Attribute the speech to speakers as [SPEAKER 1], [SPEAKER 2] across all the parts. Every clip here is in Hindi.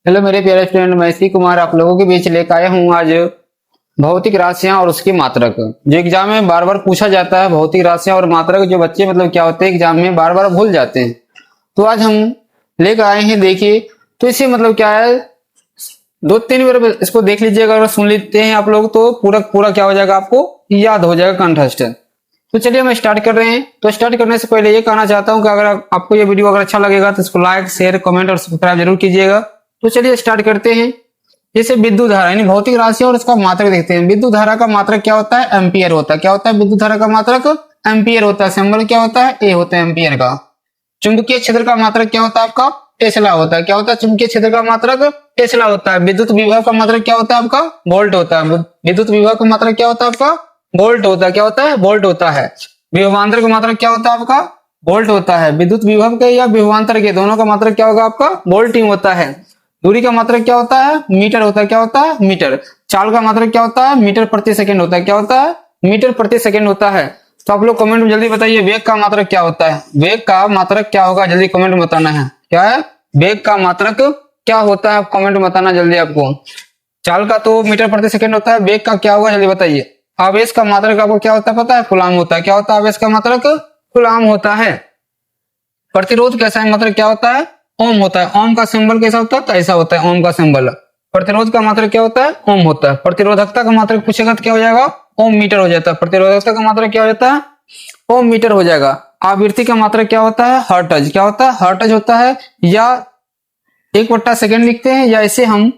[SPEAKER 1] हेलो मेरे प्यारे स्टूडेंट, मैं सी कुमार आप लोगों के बीच लेकर आया हूँ आज भौतिक राशियां और उसकी मात्रक। जो एग्जाम में बार बार पूछा जाता है, भौतिक राशियां और मात्रक जो बच्चे क्या होते हैं एग्जाम में बार बार भूल जाते हैं। तो आज हम लेकर आए हैं, देखिए। तो इसे क्या है, दो तीन बार इसको देख लीजिएगा, अगर सुन लेते हैं आप लोग तो पूरा पूरा क्या हो जाएगा, आपको याद हो जाएगा कंठस्थ। तो चलिए हम स्टार्ट कर रहे हैं। तो स्टार्ट करने से पहले ये कहना चाहता हूँ कि अगर आपको ये वीडियो अगर अच्छा लगेगा तो इसको लाइक शेयर कमेंट और सब्सक्राइब जरूर कीजिएगा। तो चलिए स्टार्ट करते हैं। जैसे विद्युत धारा यानी भौतिक राशि और इसका मात्रक देखते हैं। विद्युत धारा का मात्रक क्या होता है? एम्पियर होता है। क्या होता है? विद्युत धारा का मात्रक एम्पियर होता है। सिंबल क्या होता है? ए होता है एम्पियर का। चुंबकीय क्षेत्र का मात्रक क्या होता है आपका? टेस्ला होता है। क्या होता है? चुंबकीय क्षेत्र का मात्रक टेस्ला होता है। विद्युत विभव का मात्रक क्या होता है आपका? वोल्ट होता है। विद्युत विभव का मात्रक क्या होता है आपका? वोल्ट होता है। क्या होता है? वोल्ट होता है। विभवांतर का मात्रक क्या होता है आपका? वोल्ट होता है। विद्युत विभव के या विभवांतर के दोनों का मात्रक क्या होगा आपका? वोल्ट ही होता है। दूरी का मात्रक क्या होता है? मीटर होता है। क्या होता है? मीटर। चाल का मात्रक क्या होता है? मीटर प्रति सेकंड होता है। क्या होता है? मीटर प्रति सेकंड होता है। तो आप लोग कमेंट में जल्दी बताइए, वेग का मात्रक क्या होता है? वेग का मात्रक क्या होगा? जल्दी कमेंट में बताना है। क्या है वेग का मात्रक? क्या होता है? कमेंट में बताना जल्दी आपको। चाल का तो मीटर प्रति सेकंड होता है, वेग का क्या होगा जल्दी बताइए। आवेश का मात्रक आपको क्या होता है पता है? कूलाम होता है। क्या होता है आवेश का मात्रक? कूलाम होता है। प्रतिरोध कैसा है? मात्रक क्या होता है? ओम होता है। ओम का सिंबल कैसा होता है? तो ऐसा होता है ओम का सिंबल। प्रतिरोध का मात्रक क्या होता है? ओम होता है। प्रतिरोधकता का मात्रक पूछेगा तो क्या हो जाएगा? ओम मीटर हो जाता है। प्रतिरोधकता का मात्रक क्या हो जाता है? ओम मीटर हो जाएगा। आवृत्ति का मात्रक क्या होता है? हर्ट्ज। क्या होता है? हर्ट्ज होता है। या 1/सेकंड लिखते हैं, या इसे हम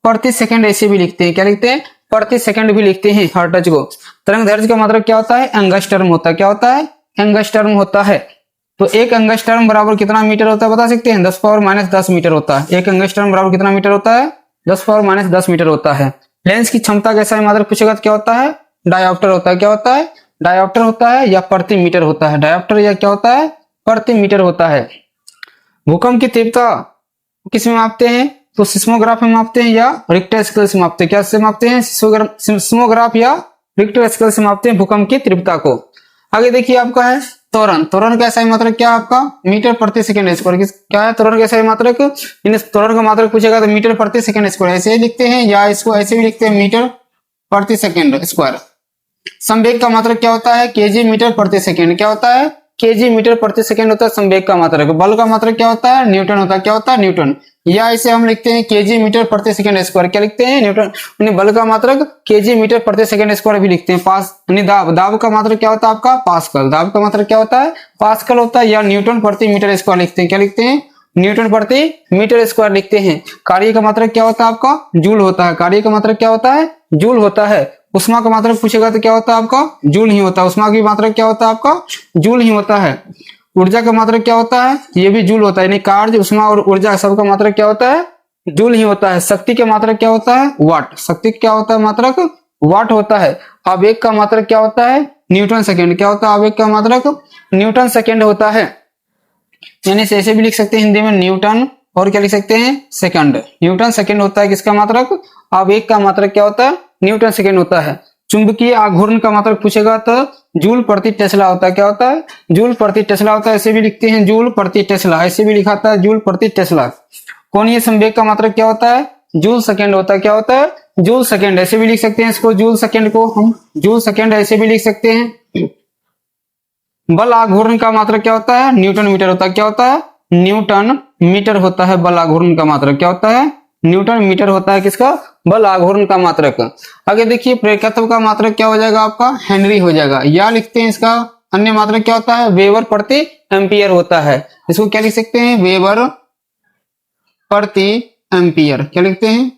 [SPEAKER 1] प्रति सेकंड ऐसे भी लिखते हैं। क्या लिखते हैं? प्रति सेकंड भी लिखते हैं हर्ट्ज को। तरंग दैर्ध्य का मात्रक क्या होता है? एंगस्ट्रम होता है। क्या होता है? एंगस्ट्रम होता है। तो एक एंगस्ट्रम बराबर कितना मीटर होता है बता सकते हैं? 10⁻−10 मीटर होता है। एक एंगस्ट्रम बराबर कितना मीटर होता है? 10⁻−10 मीटर होता है। लेंस की क्षमता कैसा है? मात्रक पूछेगा तो क्या होता है? डायोप्टर होता है। क्या होता है? डायोप्टर होता है या प्रति मीटर होता है। डायोप्टर या क्या होता है? प्रति मीटर होता है। भूकंप की तीव्रता किस में मापते हैं? तो सिस्मोग्राफ में मापते हैं या रिक्टर स्केल से मापते हैं। क्या से मापते हैं? सिस्मोग्राफ या रिक्टर स्केल से मापते हैं भूकंप की तीव्रता को। आगे देखिए आपका है त्वरण। त्वरण कैसा है? मात्रक क्या आपका? मीटर प्रति सेकंड स्क्वायर। क्या है त्वरण कैसा है? मात्रक त्वरण का मात्रक पूछेगा तो मीटर प्रति सेकंड स्क्वायर ऐसे ही लिखते हैं, या इसको ऐसे भी लिखते हैं मीटर प्रति सेकंड स्क्वायर। संवेग का मात्रक क्या होता है? केजी मीटर प्रति सेकंड। क्या होता है? केजी मीटर प्रति सेकंड होता है संवेग का मात्रक। बल का मात्रक क्या होता है? न्यूटन होता है। क्या होता है? न्यूटन। या इसे हम लिखते हैं केजी मीटर प्रति सेकंड स्क्वायर। क्या लिखते हैं? न्यूटन। बल का मात्रक केजी मीटर प्रति सेकंड स्क्वायर भी लिखते हैं। दाब। दाब का मात्रक क्या होता है आपका? पास्कल। दाब का मात्रक क्या होता है? पास्कल होता है। या न्यूटन प्रति मीटर स्क्वायर लिखते हैं। क्या लिखते हैं? न्यूटन प्रति मीटर स्क्वायर लिखते हैं। कार्य का मात्रक क्या होता है आपका? जूल होता है। कार्य का मात्रक क्या होता है? जूल होता है। उष्मा का मात्रक पूछेगा तो क्या होता है आपका? जूल ही होता है। उष्मा की मात्रक क्या होता है आपका? जूल ही होता है। ऊर्जा का मात्रक क्या होता है? ये भी जूल होता है। यानी कार्य, उष्मा और ऊर्जा सबका मात्रक क्या होता है? जूल ही होता है। शक्ति के मात्रक क्या होता है? वाट। शक्ति क्या होता है? मात्रक वाट होता है। आवेग का मात्रक क्या होता है? Newton second. क्या होता है आवेग का मात्रक? न्यूटन सेकेंड होता है। यानी ऐसे भी लिख सकते हैं हिंदी में न्यूटन, और क्या लिख सकते हैं? सेकंड। न्यूटन सेकंड होता है किसका मात्रक? आवेग का मात्रक क्या होता है? न्यूटन सेकंड होता है। चुंबकीय आघूर्ण का मात्रक पूछेगा तो जूल प्रति टेस्ला होता है। क्या होता है? जूल प्रति टेस्ला होता है। ऐसे भी लिखते हैं जूल प्रति टेस्ला। ऐसे भी लिखा था जूल प्रति टेस्ला। कोणीय संवेग का मात्रक क्या होता है? जूल सेकंड होता है। क्या होता है? Joule second. ऐसे भी लिख सकते हैं इसको, जूल सेकंड को हम जूल सेकंड ऐसे भी लिख सकते हैं। बल आघूर्ण का मात्रक क्या होता है? न्यूटन मीटर होता है। क्या होता है? न्यूटन मीटर होता है बल आघूर्ण का मात्रक। क्या होता है? न्यूटन मीटर होता है किसका? बल आघूर्ण का मात्रक। आगे देखिए प्रेरकत्व का मात्रक क्या हो जाएगा आपका? हेनरी हो जाएगा। या लिखते हैं इसका अन्य मात्रक क्या होता है? वेबर प्रति एम्पियर होता है। इसको क्या लिख सकते हैं? वेबर प्रति एम्पियर। क्या लिखते हैं?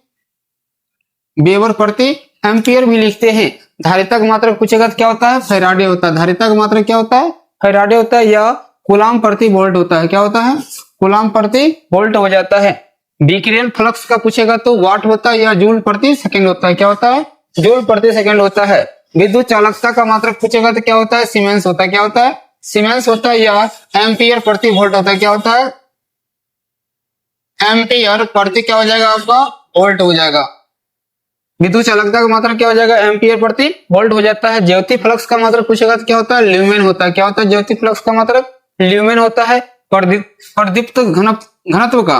[SPEAKER 1] वेबर प्रति एम्पियर भी लिखते हैं। धारिता का मात्रक पूछेगा तो क्या होता है? फैराडे होता है। धारिता का मात्रक क्या होता है? फैराडे होता है। या कूलाम प्रति वोल्ट होता है। क्या होता है? कूलाम प्रति वोल्ट हो जाता है। विकिरण फ्लक्स का पूछेगा तो वाट होता है या जूल प्रति सेकंड होता है। क्या होता है? जूल प्रति सेकंड होता है। विद्युत चालकता का मात्रक पूछेगा तो क्या होता है? सीमेंस होता है। क्या होता है? सीमेंस होता है। या एम्पियर प्रति वोल्ट होता है। क्या होता है? एम्पियर प्रति क्या हो जाएगा आपका? वोल्ट हो जाएगा। विद्युत चालकता का मात्रक क्या हो जाएगा? एम्पियर प्रति वोल्ट हो जाता है। ज्योति फ्लक्स का मात्रक पूछेगा तो क्या होता है? ल्यूमेन होता है। क्या होता है? ज्योति फ्लक्स का मात्रक ल्यूमेन होता है। प्रदीप्त घनत्व का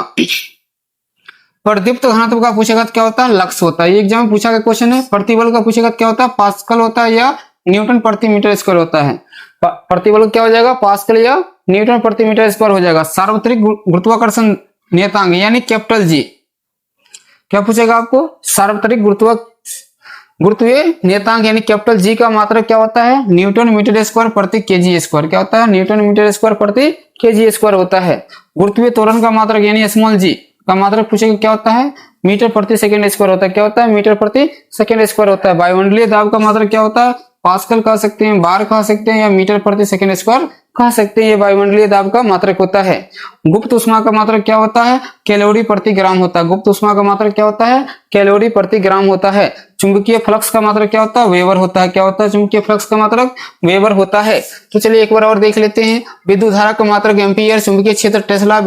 [SPEAKER 1] प्रदीप्त घनत्व का पूछेगा तो क्या होता है, लक्स होता है। ये एग्जाम में पूछा गया क्वेश्चन है। प्रतिबल का पूछेगा तो क्या होता है, पास्कल होता है या न्यूटन प्रति मीटर स्क्वायर होता है। प्रतिबल क्या हो जाएगा, पास्कल या न्यूटन प्रति मीटर स्क्वायर हो जाएगा। सार्वत्रिक गुरुत्वाकर्षण नियतांक यानी कैपिटल जी, क्या पूछेगा आपको, सार्वत्रिक गुरुत्वीय नियतांक यानी कैपिटल जी का मात्रक क्या होता है, न्यूटन मीटर स्क्वायर प्रति केजी स्क्वायर। क्या होता है, न्यूटन मीटर स्क्वायर प्रति केजी स्क्वायर होता है। गुरुत्वीय त्वरण का मात्रक यानी स्मॉल जी का मात्रक पूछेगा क्या होता है, मीटर प्रति सेकंड स्क्वायर होता है। क्या होता है, मीटर प्रति सेकंड स्क्वायर होता है। वायुमंडलीय दाब का मात्रक क्या होता है, पास्कल कह सकते हैं, बार कह सकते हैं या मीटर प्रति सेकंड स्क्वायर कह सकते हैं। ये वायुमंडलीय दाब का मात्रक होता है। गुप्त उष्मा का मात्रक क्या होता है, कैलोरी प्रति ग्राम होता है। गुप्त उष्मा का मात्रक क्या होता है, कैलोरी प्रति ग्राम होता है। चुंबकीय फ्लक्स का मात्रक क्या होता है, वेबर होता है। क्या होता है, चुंबकीय फ्लक्स का मात्रक वेबर होता है। तो चलिए एक बार और देख लेते हैं। विद्युत धारा का मात्रक एम्पीयर, चुंबकीय क्षेत्र टेस्ला,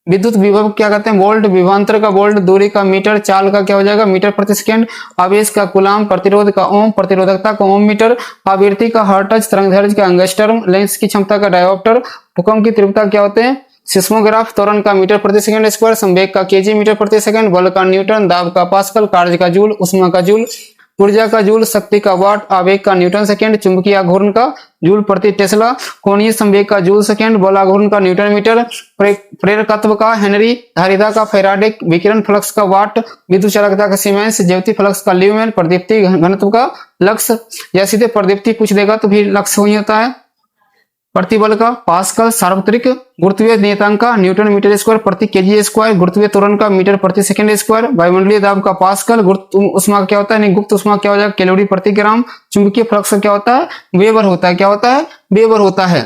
[SPEAKER 1] विद्युत विभव क्या कहते हैं, वोल्ट, विभवांतर का वोल्ट, दूरी का मीटर, चाल का क्या हो जाएगा, मीटर प्रति सेकंड, आवेश का कूलाम, प्रतिरोध का ओम, प्रतिरोधकता का ओम मीटर, आवृत्ति का हर्ट्ज, तरंगदैर्घ्य का एंगस्ट्रम, लेंस की क्षमता का डायोप्टर, भूकंप की तीव्रता क्या होते हैं, सिस्मोग्राफ, त्वरण का मीटर प्रति सेकंड स्क्वायर, संवेग का केजी मीटर प्रति सेकंड, बल का न्यूटन, दाब का पास्कल, कार्य का जूल, उष्मा का जूल, ऊर्जा का जूल, शक्ति का वाट, आवेग का न्यूटन सेकंड, चुंबकीय आघूर्ण का जूल प्रति टेस्ला, कोणीय संवेग का जूल सेकंड, बल आघूर्ण का न्यूटन मीटर, प्रेरकत्व का हेनरी, धारिता का फैराडे, विकिरण फ्लक्स का वाट, विद्युत चालकता का सीमेंस, ज्योति फ्लक्स का ल्यूमेन, प्रदीप्ति घनत्व का लक्स। या सीधे प्रदीप्ति पूछ देगा तो भी लक्स हो ही होता है। प्रतिबल का पास्कल, सार्वत्रिक गुरुत्वीय नियतांक का न्यूटन मीटर स्क्वायर प्रति केजी स्क्वायर, गुरुत्वीय त्वरण का मीटर प्रति सेकंड स्क्वायर, वायुमंडलीय दाब का पास्कल, गुप्त उष्मा क्या होता है, गुप्त उष्मा क्या हो जाएगा, कैलोरी प्रति ग्राम, चुंबकीय फ्लक्स क्या होता है, वेबर होता है। क्या होता है, वेबर होता है।